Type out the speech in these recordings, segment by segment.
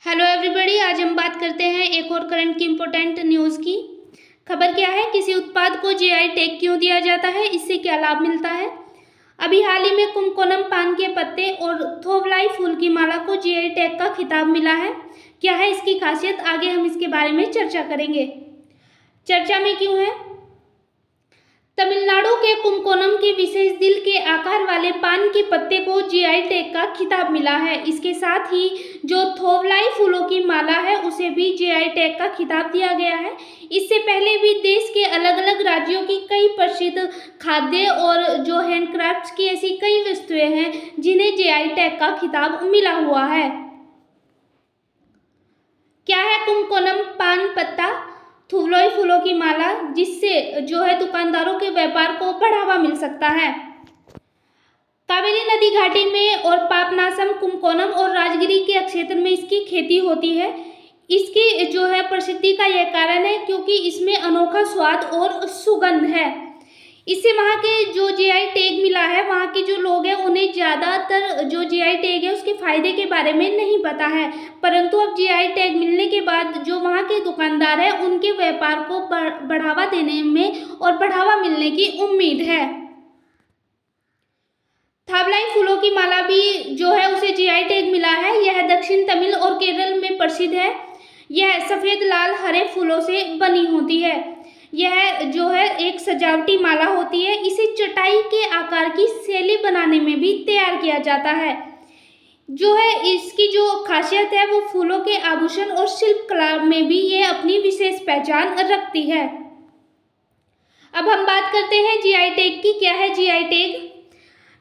Hello everybody, आज हम बात करते हैं एक और करंट की इम्पोर्टेंट न्यूज़ की। खबर क्या है, किसी उत्पाद को जीआई टैग क्यों दिया जाता है, इससे क्या लाभ मिलता है। अभी हाल ही में कुमकोनम पान के पत्ते और थोवलाई फूल की माला को जीआई टैग का खिताब मिला है। क्या है इसकी खासियत, आगे हम इसके बारे में चर्चा करेंगे। चर्चा में क्यों है। तमिलनाडु के कुमकोनम के विशेष दिल के आकार वाले पान के पत्ते को जीआई टैग का खिताब मिला है। इसके साथ ही जो थोवलाई फूलों की माला है उसे भी जीआई टैग का खिताब दिया गया है। इससे पहले भी देश के अलग अलग राज्यों की कई प्रसिद्ध खाद्य और जो हैंडक्राफ्ट्स की ऐसी कई वस्तुएं हैं जिन्हें जीआई टैग का खिताब मिला हुआ है। क्या है कुमकोनम पान पत्ता थुवलोई फूलों की माला, जिससे जो है दुकानदारों के व्यापार को बढ़ावा मिल सकता है। कावेरी नदी घाटी में और पापनासम, कुमकोनम और राजगिरी के क्षेत्र में इसकी खेती होती है। इसकी जो है प्रसिद्धि का यह कारण है क्योंकि इसमें अनोखा स्वाद और सुगंध है। इससे वहाँ के जो जीआई टैग मिला है, वहाँ के जो लोग हैं उन्हें ज़्यादातर जो जीआई टैग है उसके फायदे के बारे में नहीं पता है, परंतु अब जीआई टैग मिलने के बाद जो वहाँ के दुकानदार हैं उनके व्यापार को बढ़ावा देने में और बढ़ावा मिलने की उम्मीद है। थावलाई फूलों की माला भी जो है उसे जीआई टैग मिला है। यह दक्षिण तमिल और केरल में प्रसिद्ध है। यह सफ़ेद लाल हरे फूलों से बनी होती है। यह जो है एक सजावटी माला होती है। इसे चटाई के आकार की शैली बनाने में भी तैयार किया जाता है। जो है इसकी जो खासियत है वो फूलों के आभूषण और शिल्प कला में भी ये अपनी विशेष पहचान रखती है। अब हम बात करते हैं जीआई टैग की। क्या है जीआई टैग।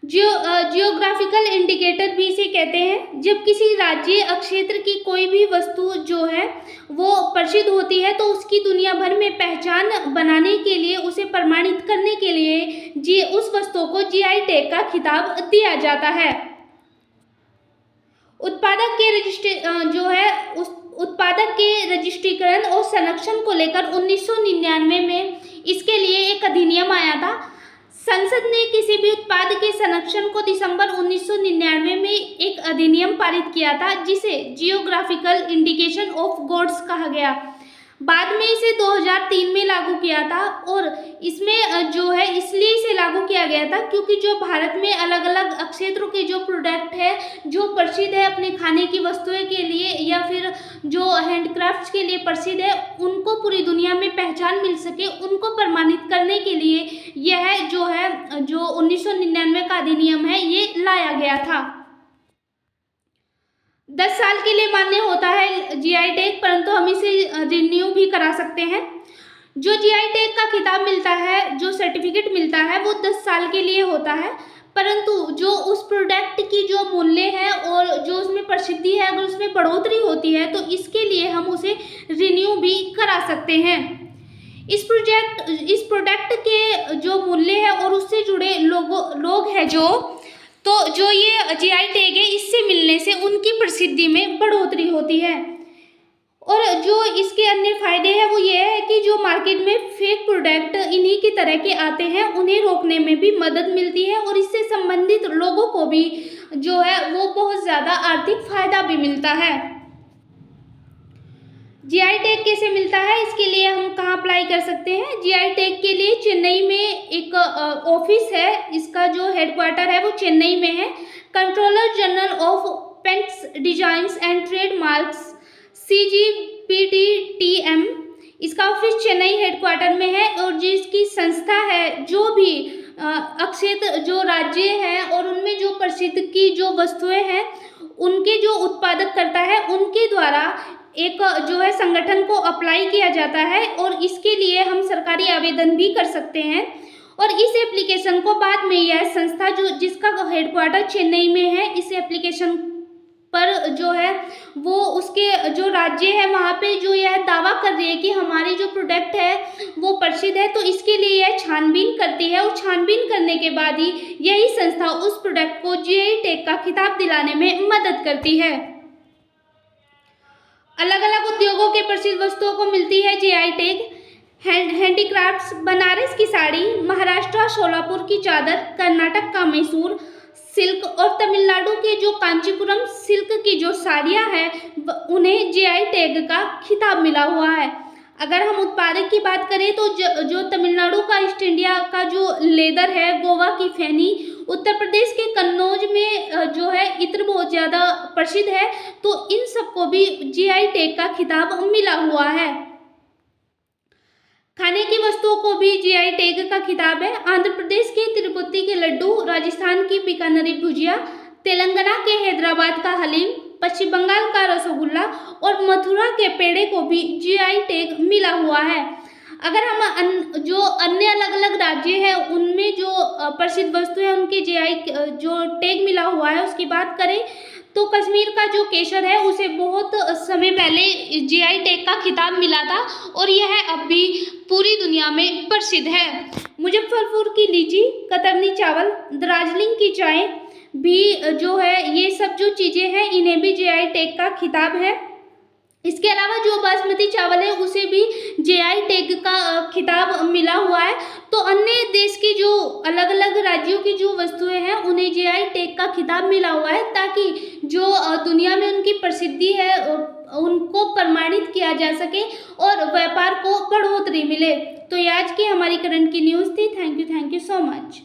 जियोग्राफिकल इंडिकेटर भी इसे कहते हैं। जब किसी राज्य क्षेत्र की कोई भी वस्तु जो है वो प्रसिद्ध होती है तो उसकी दुनिया भर में पहचान बनाने के लिए, उसे प्रमाणित करने के लिए उस वस्तु को जीआई टैग का खिताब दिया जाता है। उत्पादक के रजिस्ट्रीकरण और संरक्षण को लेकर 1999 में इसके लिए एक अधिनियम आया था। संसद ने किसी भी उत्पाद के संरक्षण को दिसंबर 1999 में एक अधिनियम पारित किया था जिसे जियोग्राफिकल इंडिकेशन ऑफ गुड्स कहा गया। बाद में इसे 2003 में लागू किया था और इसमें जो है इसलिए इसे लागू किया गया था क्योंकि जो भारत में अलग अलग क्षेत्रों के जो प्रोडक्ट है जो प्रसिद्ध है अपने खाने की वस्तुएं के लिए या फिर जो हैंडक्राफ्ट्स के लिए प्रसिद्ध है, उनको पूरी दुनिया में पहचान मिल सके, उनको प्रमाणित करने के लिए यह जो है जो 1999 का अधिनियम है ये लाया गया था। 10 साल के लिए मान्य होता है जीआई टैग, परंतु हम इसे रिन्यू भी करा सकते हैं। जो जीआई टैग का खिताब मिलता है, जो सर्टिफिकेट मिलता है वो 10 साल के लिए होता है, परंतु जो उस प्रोडक्ट की जो मूल्य है और जो उसमें प्रसिद्धि है अगर उसमें बढ़ोतरी होती है तो इसके लिए हम उसे रिन्यू भी करा सकते हैं। इस प्रोडक्ट के जो मूल्य है और उससे जुड़े लोग हैं जो ये जीआई टैग है इससे मिलने से उनकी प्रसिद्धि में बढ़ोतरी होती है। और जो इसके अन्य फायदे हैं वो ये है कि जो मार्केट में फेक प्रोडक्ट इन्हीं की तरह के आते हैं उन्हें रोकने में भी मदद मिलती है और इससे संबंधित लोगों को भी जो है वो बहुत ज़्यादा आर्थिक फायदा भी मिलता है। जीआई टैग कैसे मिलता है, इसके लिए हम कहाँ अप्लाई कर सकते हैं। जीआई टैग के लिए चेन्नई में एक ऑफिस है, इसका जो हेडक्वार्टर है वो चेन्नई में है। Controller general of patents designs and trademarks CGPTTM, इसका ऑफिस चेन्नई हेडक्वार्टर में है और जिसकी संस्था है जो भी क्षेत्र जो राज्य हैं और उनमें जो प्रसिद्ध की जो वस्तुएं हैं उनके जो उत्पादक करता है उनके द्वारा एक जो है संगठन को अप्लाई किया जाता है और इसके लिए हम सरकारी आवेदन भी कर सकते हैं और इस एप्लीकेशन को बाद में यह संस्था जो जिसका हेडक्वार्टर चेन्नई में है इस एप्लीकेशन पर जो है वो उसके जो राज्य है वहाँ पे जो यह दावा कर रही है कि हमारी जो प्रोडक्ट है वो प्रसिद्ध है तो इसके लिए यह छानबीन करती है और छानबीन करने के बाद ही यही संस्था उस प्रोडक्ट को जीआई टैग का खिताब दिलाने में मदद करती है। अलग अलग उद्योगों के प्रसिद्ध वस्तुओं को मिलती है जीआई टैग। हैंडीक्राफ्ट्स, बनारस की साड़ी, महाराष्ट्र सोलापुर की चादर, कर्नाटक का मैसूर सिल्क और तमिलनाडु के जो कांचीपुरम सिल्क की जो साड़ियाँ हैं उन्हें जीआई टैग का खिताब मिला हुआ है। अगर हम उत्पादक की बात करें तो जो तमिलनाडु का ईस्ट इंडिया का जो लेदर है, गोवा की फैनी, उत्तर प्रदेश के कन्नौज में जो है इत्र बहुत ज़्यादा प्रसिद्ध है, तो इन सबको भी जीआई टैग का खिताब मिला हुआ है। खाने की वस्तुओं को भी जीआई टैग का खिताब है। आंध्र प्रदेश के तिरुपति के लड्डू, राजस्थान की बीकानेरी भुजिया, तेलंगाना के हैदराबाद का हलीम, पश्चिम बंगाल का रसगुल्ला और मथुरा के पेड़े को भी जीआई टैग मिला हुआ है। अगर हम जो अन्य अलग अलग राज्य हैं उनमें जो प्रसिद्ध वस्तु है उनके जीआई जो टैग मिला हुआ है उसकी बात करें तो कश्मीर का जो केसर है उसे बहुत समय पहले जीआई टैग का खिताब मिला था और यह अब भी पूरी दुनिया में प्रसिद्ध है। मुजफ्फरपुर की लीची, कतरनी चावल, दार्जिलिंग की चाय भी जो है ये सब जो चीज़ें हैं इन्हें भी जीआई टैग का खिताब है। इसके अलावा जो बासमती चावल है उसे भी जीआई टैग का खिताब मिला हुआ है। तो अन्य देश की जो अलग अलग राज्यों की जो वस्तुएं हैं उन्हें जीआई टैग का खिताब मिला हुआ है ताकि जो दुनिया में उनकी प्रसिद्धि है उनको प्रमाणित किया जा सके और व्यापार को बढ़ोतरी मिले। तो ये आज की हमारी करंट की न्यूज़ थी। Thank you so much.